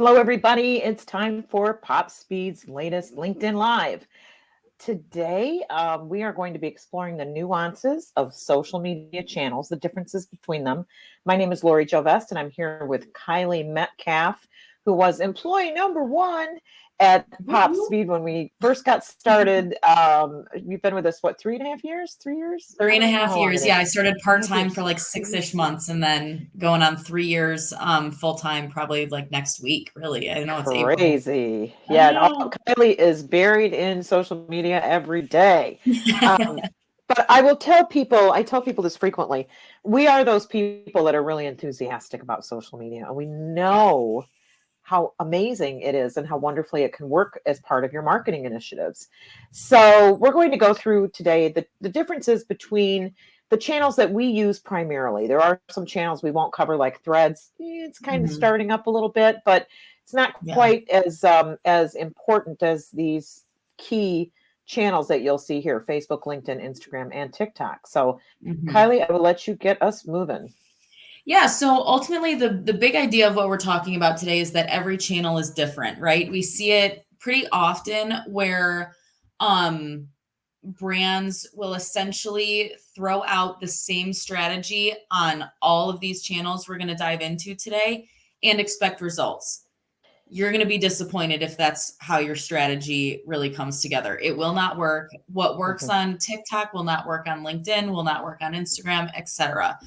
Hello, everybody. It's time for Pop Speed's latest LinkedIn Live. Today, we are going to be exploring the nuances of social media channels, the differences between them. My name is Lori Jovest, and I'm here with Kylie Metcalf, who was employee number one at Pop Speed when we first got started. You've been with us, what, 3.5 years? 3 years? 3.5 years. Yeah, I started part-time Years. for like 6-ish months and then going on 3 years full-time probably like next week, really. I know it's April. Crazy. I Yeah, and know. Kylie is buried in social media every day. But I tell people this frequently. We are those people that are really enthusiastic about social media, and we know how amazing it is and how wonderfully it can work as part of your marketing initiatives. So we're going to go through today the differences between the channels that we use primarily. There are some channels we won't cover, like Threads. It's kind of starting up a little bit, but it's not Yeah. quite as important as these key channels that you'll see here: Facebook, LinkedIn, Instagram, and TikTok. So Kylie, I will let you get us moving. Yeah, so ultimately the big idea of what we're talking about today is that every channel is different, right? We see it pretty often where brands will essentially throw out the same strategy on all of these channels we're going to dive into today and expect results. You're going to be disappointed if that's how your strategy really comes together. It will not work. What works on TikTok will not work on LinkedIn, will not work on Instagram, etc.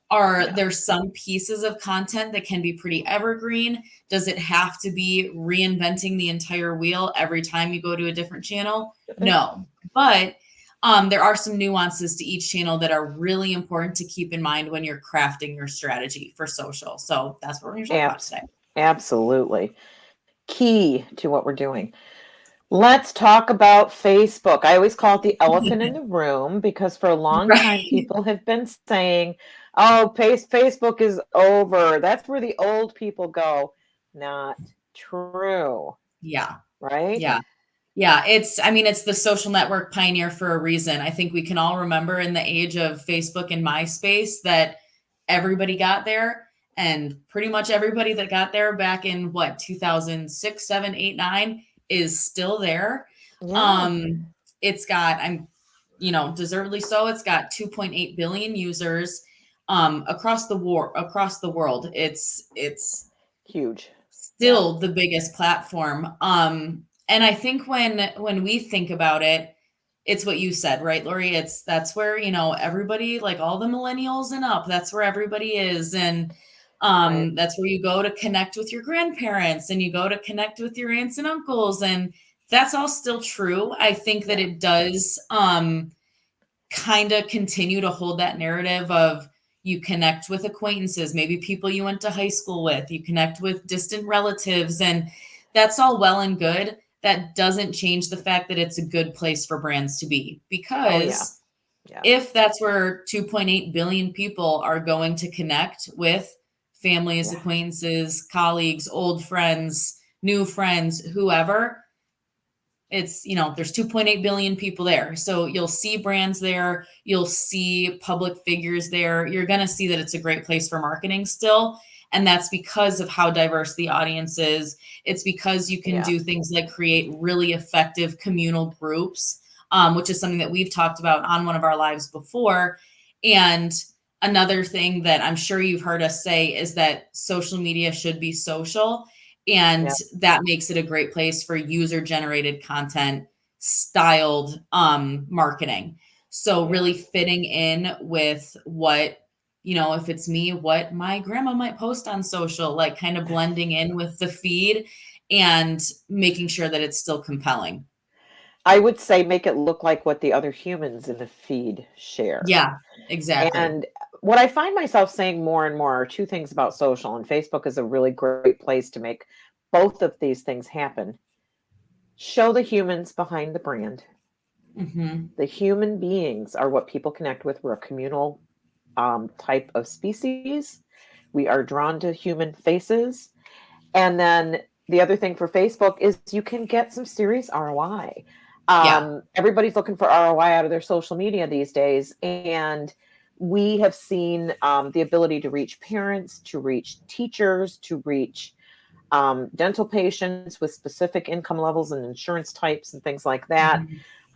Are there some pieces of content that can be pretty evergreen? Does it have to be reinventing the entire wheel every time you go to a different channel? No. But there are some nuances to each channel that are really important to keep in mind when you're crafting your strategy for social. So that's what we're going to talk about today. Absolutely. Key to what we're doing. Let's talk about Facebook. I always call it the elephant in the room because for a long time people have been saying, oh, Facebook is over. That's where the old people go. Not true. Yeah. Right? Yeah. Yeah, it's the social network pioneer for a reason. I think we can all remember in the age of Facebook and MySpace that everybody got there, and pretty much everybody that got there back in what 2006, 7, 8, 9 is still there. Yeah. It's got deservedly so. It's got 2.8 billion users across the world. It's Huge. still the biggest platform. And I think when we think about it, it's what you said, right, Lori? That's where, everybody, like all the millennials and up, that's where everybody is. And Right. that's where you go to connect with your grandparents and you go to connect with your aunts and uncles. And that's all still true. I think that it does kind of continue to hold that narrative of you connect with acquaintances, maybe people you went to high school with, you connect with distant relatives, and that's all well and good. That doesn't change the fact that it's a good place for brands to be, Oh, yeah. because Yeah. if that's where 2.8 billion people are going to connect with families, Yeah. acquaintances, colleagues, old friends, new friends, whoever, there's 2.8 billion people there. So you'll see brands there, you'll see public figures there. You're going to see that it's a great place for marketing still. And that's because of how diverse the audience is. It's because you can do things like create really effective communal groups, which is something that we've talked about on one of our lives before. And another thing that I'm sure you've heard us say is that social media should be social. And that makes it a great place for user generated content styled marketing. So really fitting in with what, if it's me, what my grandma might post on social, like kind of blending in with the feed and making sure that it's still compelling. I would say make it look like what the other humans in the feed share. Yeah, exactly. And what I find myself saying more and more are two things about social, and Facebook is a really great place to make both of these things happen. Show the humans behind the brand. The human beings are what people connect with. We're a communal type of species. We are drawn to human faces. And then the other thing for Facebook is you can get some serious ROI. Yeah. Everybody's looking for ROI out of their social media these days. And we have seen the ability to reach parents, to reach teachers, to reach dental patients with specific income levels and insurance types and things like that.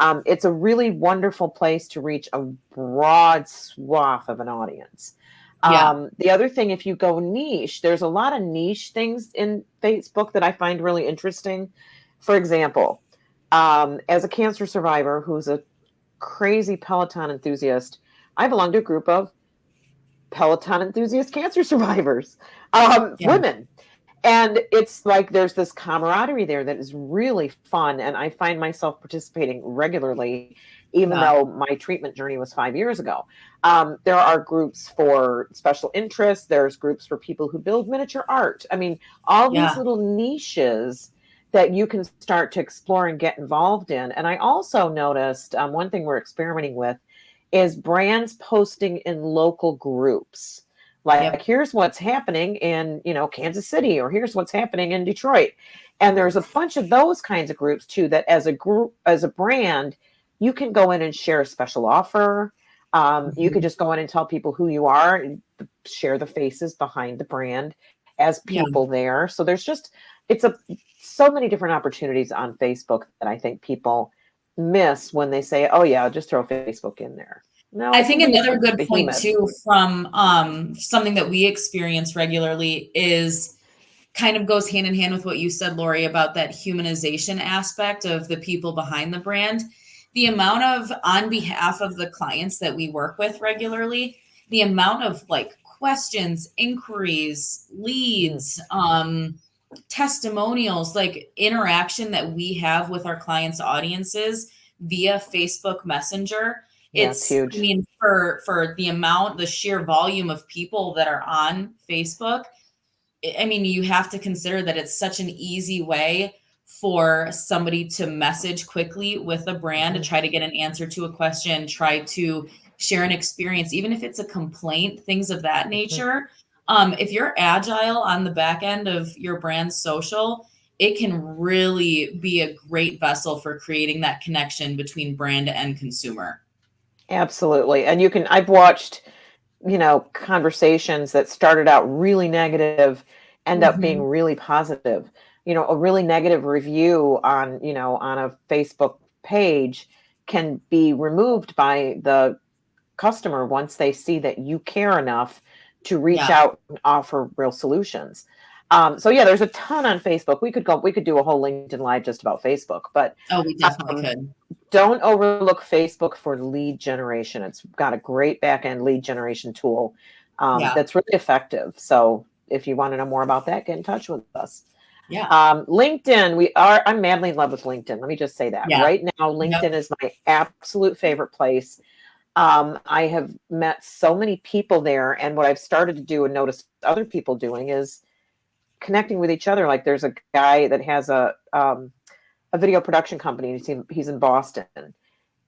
Mhm. It's a really wonderful place to reach a broad swath of an audience. Yeah. The other thing, if you go niche, there's a lot of niche things in Facebook that I find really interesting. For example, as a cancer survivor who's a crazy Peloton enthusiast, I belong to a group of Peloton enthusiast cancer survivors, Yeah. women. And it's like there's this camaraderie there that is really fun. And I find myself participating regularly, even Yeah. though my treatment journey was 5 years ago. There are groups for special interests, there's groups for people who build miniature art. I mean, all these Yeah. little niches that you can start to explore and get involved in. And I also noticed one thing we're experimenting with is brands posting in local groups, like Yep. here's what's happening in Kansas City, or here's what's happening in Detroit. And there's a bunch of those kinds of groups too, that as a group, as a brand, you can go in and share a special offer. You could Mhm. just go in and tell people who you are and share the faces behind the brand as Yeah. people there. So there's just, it's a so many different opportunities on Facebook that I think people miss when they say, oh yeah, just throw Facebook in there. No, I it think can be a another good point behemoth. too from something that we experience regularly is kind of goes hand in hand with what you said, Lori, about that humanization aspect of the people behind the brand. The amount of, on behalf of the clients that we work with regularly, the amount of like questions, inquiries, Mm, leads, testimonials, like interaction that we have with our clients' audiences via Facebook Messenger. yeah, it's I huge. mean, for the amount, the sheer volume of people that are on Facebook, I mean, you have to consider that it's such an easy way for somebody to message quickly with a brand to Mhm, try to get an answer to a question, try to share an experience, even if it's a complaint, things of that mhm. nature. If you're agile on the back end of your brand's social, it can really be a great vessel for creating that connection between brand and consumer. Absolutely. And I've watched, conversations that started out really negative end up being Hmm. really positive. A really negative review on, on a Facebook page can be removed by the customer once they see that you care enough to reach Yeah. out and offer real solutions. So yeah, there's a ton on Facebook. We could do a whole LinkedIn live just about Facebook, but Oh, we definitely um, could. don't overlook Facebook for lead generation. It's got a great back end lead generation tool Yeah. that's really effective. So if you want to know more about that, get in touch with us. Yeah. LinkedIn, I'm madly in love with LinkedIn. Let me just say that Yeah. right now, Yep. LinkedIn is my absolute favorite place. I have met so many people there, and what I've started to do and noticed other people doing is connecting with each other. Like there's a guy that has a video production company. He's in Boston,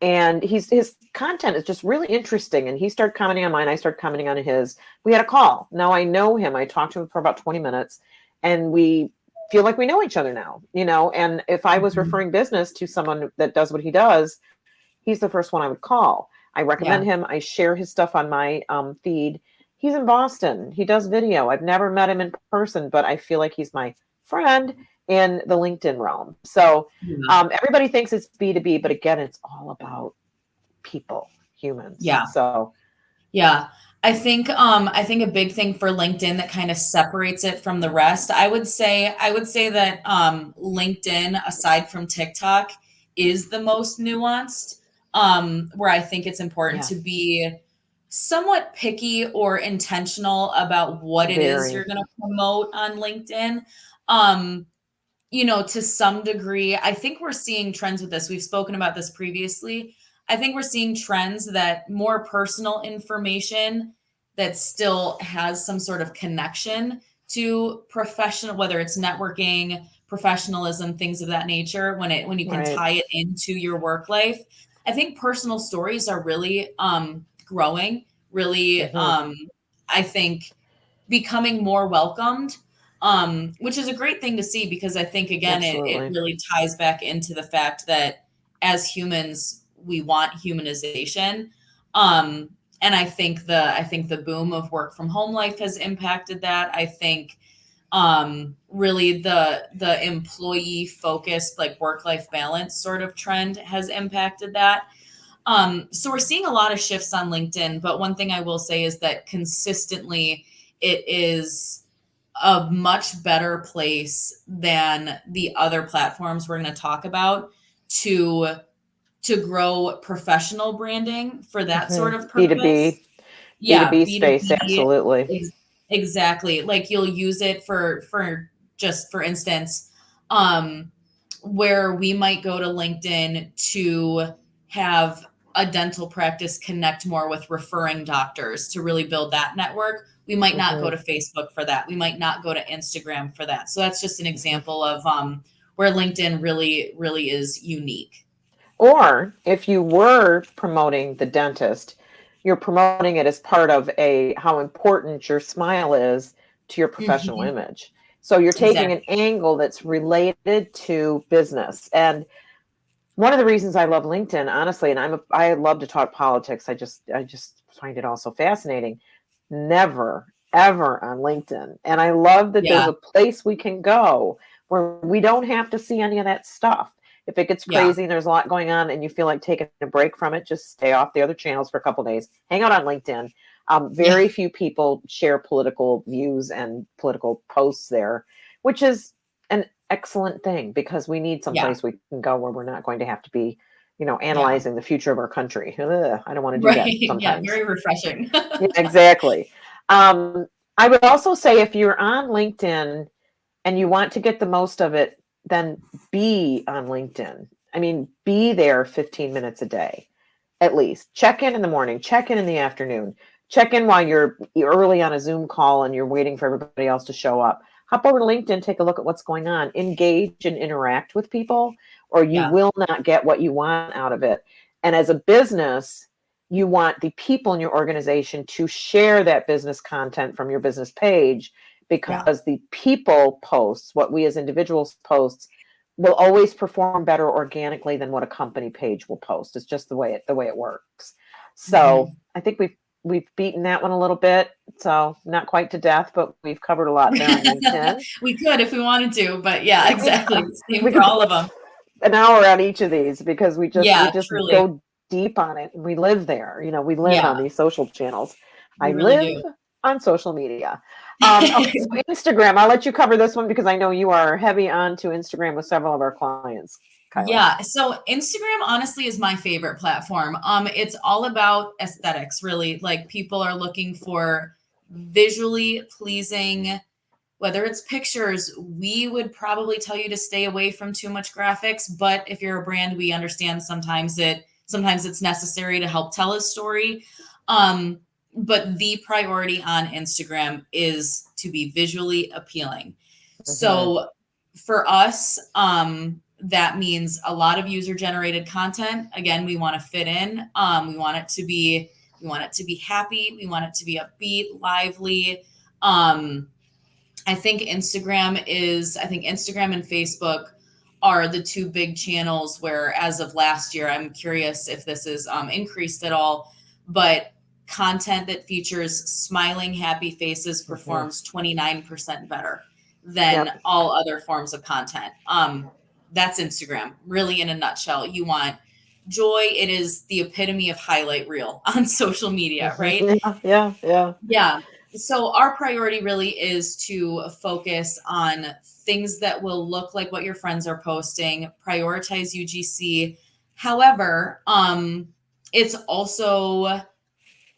and his content is just really interesting. And he started commenting on mine. I started commenting on his. We had a call. Now I know him. I talked to him for about 20 minutes, and we feel like we know each other now. And if I was Mhm. referring business to someone that does what he does, he's the first one I would call. I Yeah. recommend him. I share his stuff on my feed. He's in Boston. He does video. I've never met him in person, but I feel like he's my friend in the LinkedIn realm. So Yeah. everybody thinks it's B2B, but again, it's all about people, humans. Yeah. So Yeah. I think a big thing for LinkedIn that kind of separates it from the rest, I would say that LinkedIn, aside from TikTok, is the most nuanced, where I think it's important yeah, to be somewhat picky or intentional about what it is very. you're going to promote on LinkedIn. Um, to some degree, I think we're seeing trends with this. We've spoken about this previously. I think we're seeing trends that more personal information that still has some sort of connection to professional, whether it's networking, professionalism, things of that nature, when you can Right. tie it into your work life. I think personal stories are really growing, really Hmm. I think becoming more welcomed, which is a great thing to see because I think again it Absolutely. really ties back into the fact that as humans we want humanization. And I think the boom of work from home life has impacted that. I think Really the employee focused like work life balance sort of trend has impacted that. So we're seeing a lot of shifts on LinkedIn, but one thing I will say is that consistently it is a much better place than the other platforms we're going to talk about to grow professional branding for that sort of purpose. B2B, Yeah, B2B space, B2B. absolutely. Exactly. Like you'll use it for just for instance, um, where we might go to LinkedIn to have a dental practice connect more with referring doctors to really build that network. We might not go Hmm. to Facebook for that. We might not go to Instagram for that. So that's just an Hmm. example of where LinkedIn really, really is unique. Or if you were promoting the dentist, you're promoting it as part of a how important your smile is to your professional Mhm. image. So you're taking an Exactly. angle that's related to business. And one of the reasons I love LinkedIn, honestly, and I love to talk politics. I just find it all so fascinating. Never ever on LinkedIn. And I love that there's Yeah. a place we can go where we don't have to see any of that stuff. If it gets Yeah. crazy and there's a lot going on and you feel like taking a break from it, just stay off the other channels for a couple days. Hang out on LinkedIn. Yeah. Very few people share political views and political posts there, which is an excellent thing because we need Yeah. someplace we can go where we're not going to have to be, Yeah. analyzing the future of our country. Ugh, I don't want to do Right. that Yeah. sometimes. Very refreshing. Yeah, exactly. I would also say if you're on LinkedIn and you want to get the most of it, then be on LinkedIn. I mean, be there 15 minutes a day at least. Check in the morning, check in the afternoon, check in while you're early on a Zoom call and you're waiting for everybody else to show up. Hop over to LinkedIn, take a look at what's going on, engage and interact with people, or you Yeah. will not get what you want out of it. And as a business, you want the people in your organization to share that business content from your business page Yeah. because the people posts, what we as individuals posts, will always perform better organically than what a company page will post. It's just the way it works. So Mhm. I think we've beaten that one a little bit. So not quite to death, but we've covered a lot there on LinkedIn. We could if we wanted to, but yeah, exactly. Yeah, Same we for could all do of them. an hour on each of these because we Yeah, just truly. go deep on it and we live there. We live Yeah, on these social channels. I we really live do. on social media. Okay, so Instagram. I'll let you cover this one because I know you are heavy onto Instagram with several of our clients, Kylie. Yeah, so Instagram honestly is my favorite platform. It's all about aesthetics, really. Like people are looking for visually pleasing, whether it's pictures, we would probably tell you to stay away from too much graphics, but if you're a brand, we understand sometimes it's necessary to help tell a story. Um, but the priority on Instagram is to be visually appealing. Hmm. So for us, that means a lot of user generated content. Again, we want to fit in. We want it to be happy. We want it to be upbeat, lively. Um, I think Instagram and Facebook are the two big channels where, as of last year, I'm curious if this is increased at all, but content that features smiling, happy faces Hmm. performs 29% better than Yep. all other forms of content. That's Instagram, really, in a nutshell. You want joy. It is the epitome of highlight reel on social media, Hmm. right? Yeah, yeah, yeah. Yeah. So our priority really is to focus on things that will look like what your friends are posting, prioritize UGC. However, it's also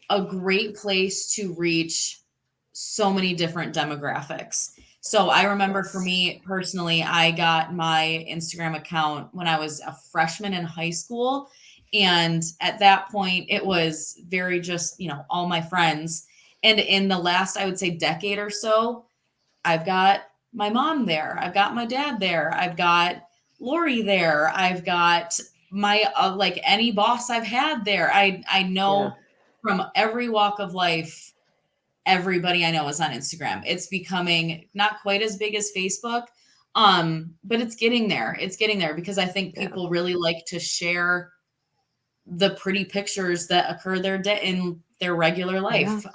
a great place to reach so many different demographics. So I remember for Yes. me personally, I got my Instagram account when I was a freshman in high school. And at that point, it was very just, all my friends. And in the last, I would say, decade or so, I've got my mom there. I've got my dad there. I've got Lori there. I've got my like any boss I've had there. I Yeah. know from every walk of life, everybody I know is on Instagram. It's becoming not quite as big as Facebook, but it's getting there. It's getting there because I think Yeah. people really like to share the pretty pictures that occur in their regular Yeah. life.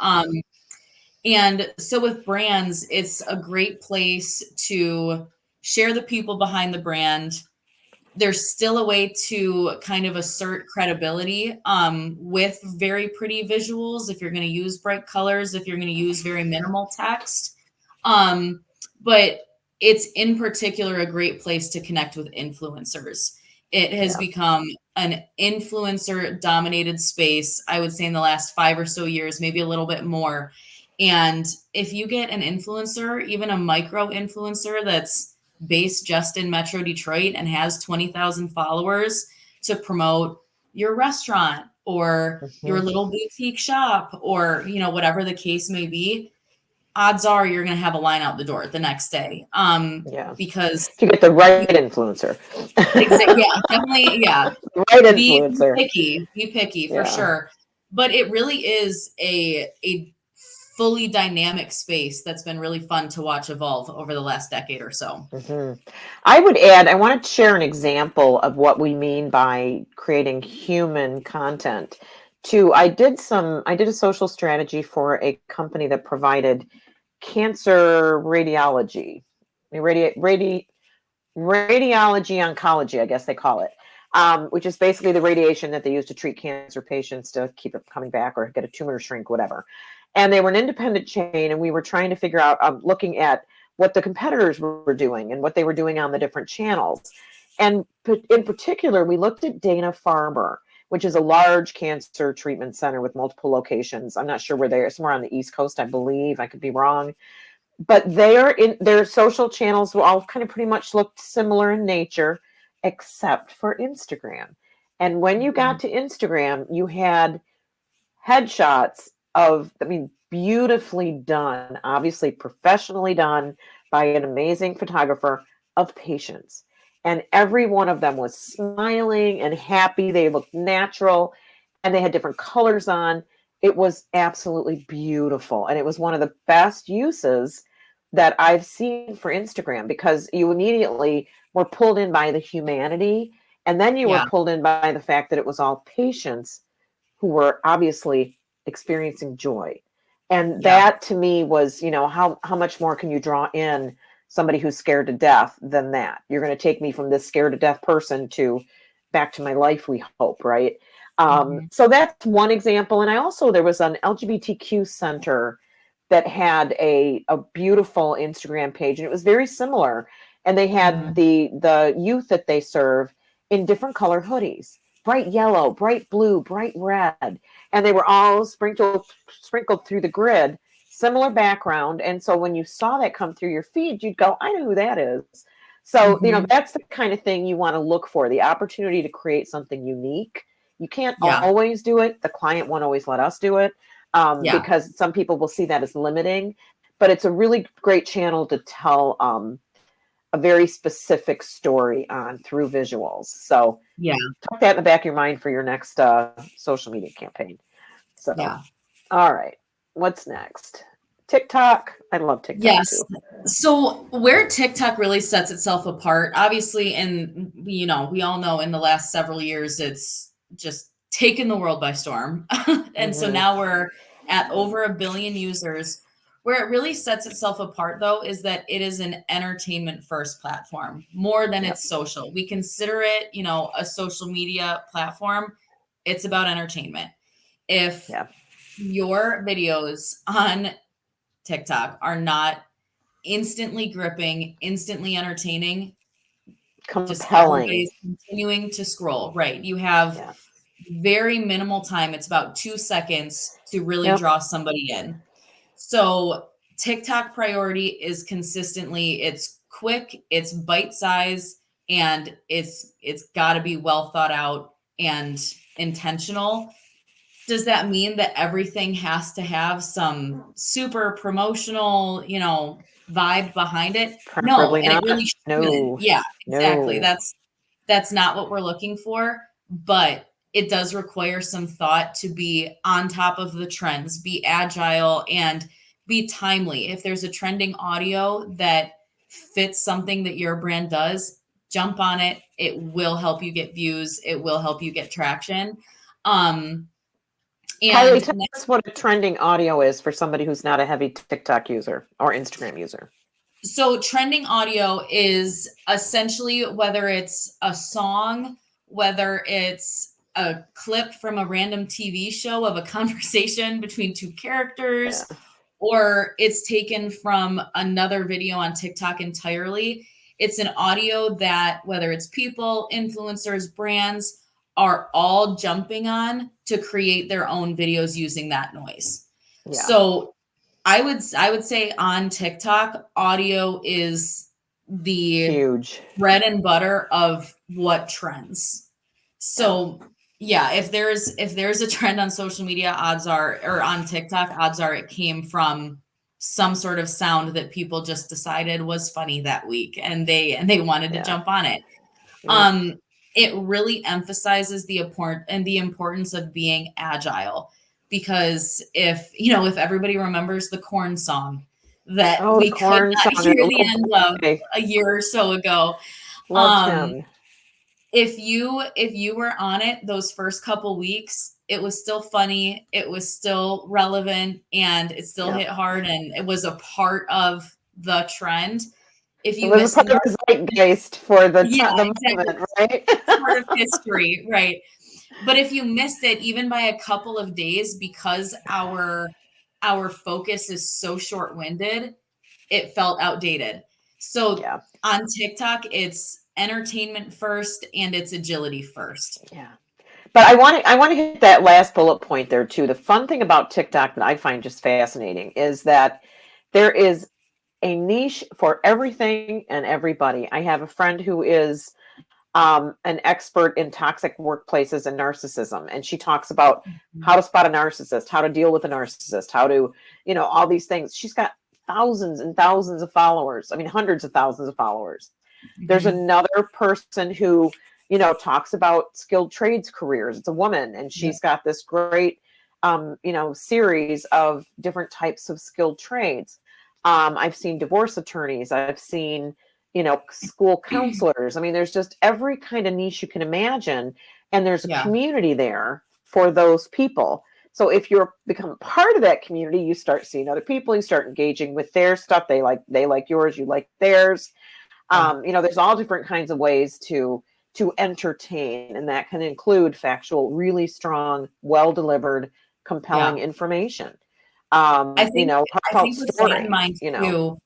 And so with brands, it's a great place to share the people behind the brand. There's still a way to kind of assert credibility with very pretty visuals if you're going to use bright colors, if you're going to use very minimal text. Um, but it's in particular a great place to connect with influencers. It has Yeah. become an influencer dominated space, I would say, in the last 5 or so years, maybe a little bit more. And if you get an influencer, even a micro influencer that's based just in Metro Detroit and has 20,000 followers to promote your restaurant or your Mhm. little boutique shop or, whatever the case may be, odds are you're going to have a line out the door the next day. Yeah. Because To get the you, right influencer. yeah, definitely. Yeah. Right Be influencer. picky for Yeah. sure. But it really is a fully dynamic space that's been really fun to watch evolve over the last decade or so. Mhm. I would add, I want to share an example of what we mean by creating human content. I did a social strategy for a company that provided cancer radiology, radiology oncology, I guess they call it, which is basically the radiation that they use to treat cancer patients to keep it coming back or get a tumor to shrink, whatever. And they were an independent chain, and we were trying to figure out, looking at what the competitors were doing and what they were doing on the different channels. And in particular, we looked at Dana Farber, which is a large cancer treatment center with multiple locations. I'm not sure where they are, somewhere on the East Coast, I believe. I could be wrong, but their social channels will all kind of pretty much looked similar in nature, except for Instagram. And when you got Mhm. to Instagram, you had headshots of, I mean, beautifully done, obviously professionally done by an amazing photographer, of patients. And every one of them was smiling and happy. They looked natural and they had different colors on. It was absolutely beautiful. And it was one of the best uses that I've seen for Instagram, because you immediately were pulled in by the humanity. And then you were Yeah. pulled in by the fact that it was all patients who were obviously experiencing joy. And Yeah. that to me was, how much more can you draw in somebody who's scared to death than that? You're going to take me from this scared to death person to back to my life, we hope, right? Mhm. So that's one example. And there was an LGBTQ center that had a beautiful Instagram page, and it was very similar. And they had Mhm. the youth that they serve in different colored hoodies, bright yellow, bright blue, bright red, and they were all sprinkled through the grid, similar background. And so when you saw that come through your feed, you'd go, I know who that is. So, Mhm. that's the kind of thing you want to look for, the opportunity to create something unique. You can't Yeah. always do it. The client won't always let us do it, Yeah. because some people will see that as limiting. But it's a really great channel to tell a very specific story on through visuals. So Yeah. tuck that in the back of your mind for your next social media campaign. So, Yeah. all right, what's next? TikTok. I love TikTok Yes. too. So where TikTok really sets itself apart, obviously, and we all know in the last several years, it's just taken the world by storm. And so Hmm. now we're at over 1 billion users. Where it really sets itself apart, though, is that it is an entertainment first platform more than Yep. it's social. We consider it, a social media platform. It's about entertainment. If Yeah. your videos on TikTok are not instantly gripping, instantly entertaining, just Compelling. everybody's continuing to scroll, right? You have Yeah. very minimal time. It's about 2 seconds to really Yep. draw somebody in. So TikTok priority is consistently, it's quick, it's bite size, and it's got to be well thought out and intentional. Does that mean that everything has to have some super promotional, vibe behind it? No, Preferably and it not. really shouldn't. No. Yeah, exactly. No. That's not what we're looking for, but it does require some thought to be on top of the trends, be agile and be timely. If there's a trending audio that fits something that your brand does, jump on it. It will help you get views. It will help you get traction. Um, Kylie, And tell us what a trending audio is for somebody who's not a heavy TikTok user or Instagram user. so trending audio is essentially whether it's a song, whether it's a clip from a random TV show of a conversation between two Yeah. characters, or it's taken from another video on TikTok entirely. It's an audio that whether it's people, influencers, brands are all jumping on to create their own videos using that noise. Yeah. So I would say on TikTok, audio is the Huge. bread and butter of what trends. Yeah. So yeah, if there's a trend on social media, odds are, or on TikTok, odds are it came from some sort of sound that people just decided was funny that week and they wanted to Yeah. jump on it. Yeah. Um, it really emphasizes the importance of being agile, because if everybody remembers the corn song that Oh, the we could corn not song. hear I the love end that of guy. a year or so ago, Love um, him. if you were on it those first couple weeks, it was still funny, it was still relevant, and it still Yeah. hit hard, and it was a part of the trend. If It you was a missed the part of mark, the zeitgeist for yeah, the exactly, moment, right? part of history, right? But if you missed it even by a couple of days, because our focus is so short-winded, it felt outdated. So Yeah. on TikTok, it's entertainment first and it's agility first. Yeah. But I want to hit that last bullet point there too. The fun thing about TikTok that I find just fascinating is that there is a niche for everything and everybody. I have a friend who is an expert in toxic workplaces and narcissism, and she talks about how to spot a narcissist, how to deal with a narcissist, how to, all these things. She's got thousands and thousands of followers. I mean, hundreds of thousands of followers. There's Mhm. another person who, talks about skilled trades careers. It's a woman, and Yeah, she's got this great, series of different types of skilled trades. I've seen divorce attorneys. I've seen, school counselors. I mean, there's just every kind of niche you can imagine, and there's a yeah, community there for those people. So if you're become part of that community, you start seeing other people, you start engaging with their stuff. They like yours, you like theirs. yeah, There's all different kinds of ways to entertain, and that can include factual, really strong, well delivered, yeah. compelling information. I think I Heartfelt think with that in stories. mind too,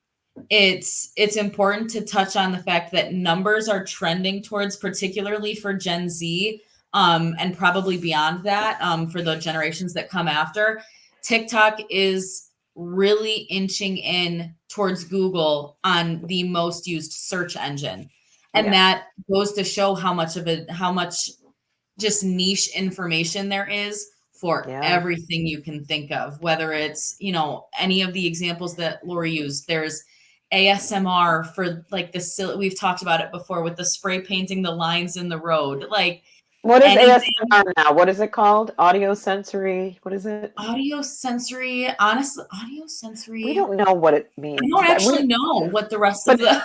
it's important to touch on the fact that numbers are trending towards, particularly for Gen Z, and probably beyond that, for the generations that come after. TikTok is really inching in towards Google on the most used search engine. And Yeah, that goes to show how much just niche information there is for yeah. everything you can think of, whether it's, any of the examples that Lori used. There's ASMR for like we've talked about it before with the spray painting the lines in the road, like What is anything ASMR now? What is it called? Audio sensory. What is it? audio sensory, honestly, audio We sensory. don't know what it I means. don't actually know what the rest of But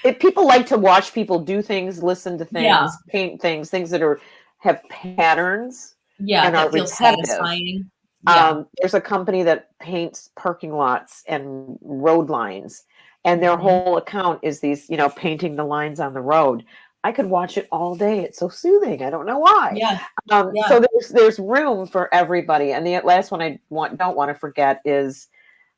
the, people like to watch people do things, listen to yeah, things, paint things that have patterns yeah, and are that feels repetitive. satisfying. Yeah. There's a company that paints parking lots and road lines, and their Hmm. whole account is these, painting the lines on the road. I could watch it all day. It's so soothing. I don't know why. Yeah. Yeah. So there's room for everybody. And the last one don't want to forget is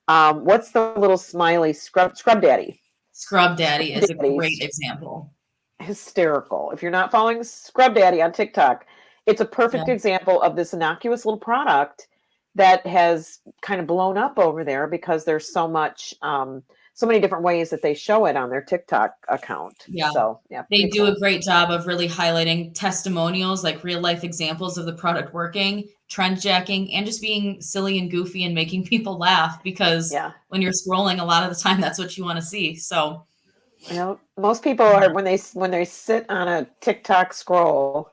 what's the little smiley scrub daddy? Scrub Daddy Scrub is a great daddy's example. hysterical. If you're not following Scrub Daddy on TikTok, it's a Yeah. perfect example of this innocuous little product that has kind of blown up over there because there's so many different ways that they show it on their TikTok account. Yeah. So yeah, They pretty do a cool. great job of really highlighting testimonials, like real life examples of the product working, trend jacking, and just being silly and goofy and making people laugh, because Yeah. when you're scrolling, a lot of the time that's what you want to see. So, Most people yeah. are when they sit on a TikTok scroll,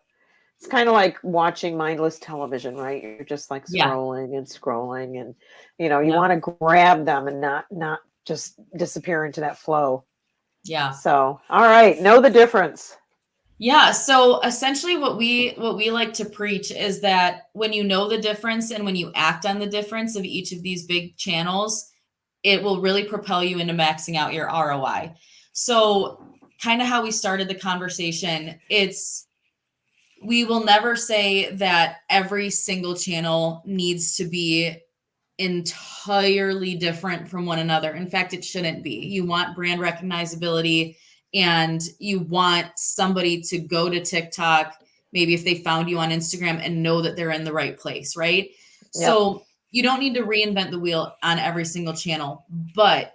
it's kind of like watching mindless television, right? You're just like Yeah. scrolling and scrolling, and you Yep. want to grab them and not just disappear into that flow. Yeah. So, all right, know the difference. Yeah, so essentially what we like to preach is that when you know the difference and when you act on the difference of each of these big channels, it will really propel you into maxing out your ROI. So kind of how we started the conversation, we will never say that every single channel needs to be entirely different from one another. In fact, it shouldn't be. You want brand recognizability and you want somebody to go to TikTok, maybe if they found you on Instagram and know that they're in the right place, right? Yep. So you don't need to reinvent the wheel on every single channel, but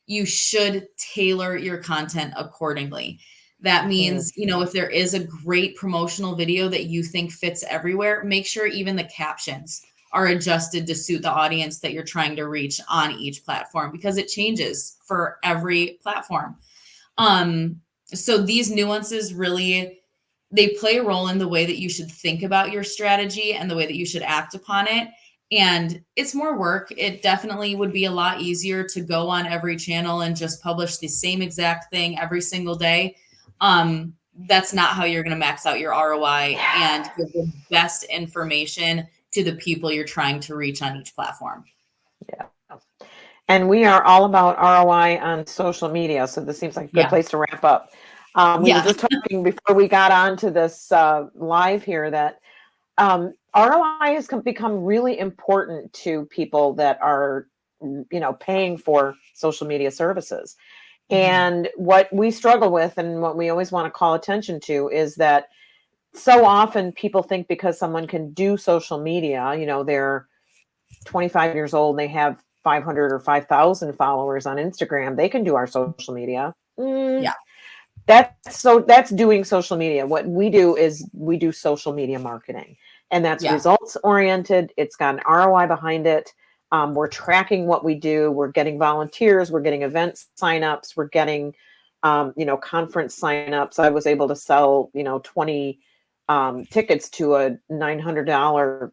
you should tailor your content accordingly. That Mhm. means, if there is a great promotional video that you think fits everywhere, make sure even the captions are adjusted to suit the audience that you're trying to reach on each platform because it changes for every platform. So these nuances really they play a role in the way that you should think about your strategy and the way that you should act upon it. And it's more work. It definitely would be a lot easier to go on every channel and just publish the same exact thing every single day. That's not how you're going to max out your ROI and Yeah. give the best information to the people you're trying to reach on each platform. Yeah. And we are all about ROI on social media. So this seems like a good Yeah. place to wrap up. We were Yeah. just talking before we got onto this live here that ROI has become really important to people that are, paying for social media services. Mhm. And what we struggle with and what we always want to call attention to is that so often people think because someone can do social media, they're 25 years old and they have 500 or 5,000 followers on Instagram, they can do our social media. Yeah. That's doing social media. What we do is we do social media marketing, and that's Yeah. results oriented. It's got an ROI behind it. We're tracking what we do. We're getting volunteers. We're getting event signups. We're getting, conference signups. I was able to sell, 20 tickets to a $900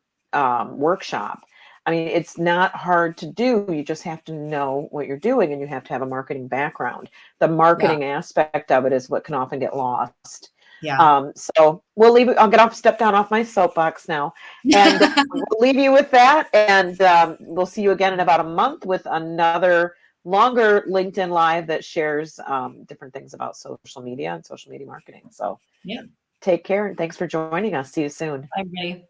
workshop. I mean, it's not hard to do. You just have to know what you're doing and you have to have a marketing background. The Yeah. marketing aspect of it is what can often get lost. Yeah. So we'll leave it. I'll step down off my soapbox now, and we'll leave you with that. And we'll see you again in about a month with another longer LinkedIn Live that shares different things about social media and social media marketing. So Yeah. take care and thanks for joining us. See you soon. Bye, everybody.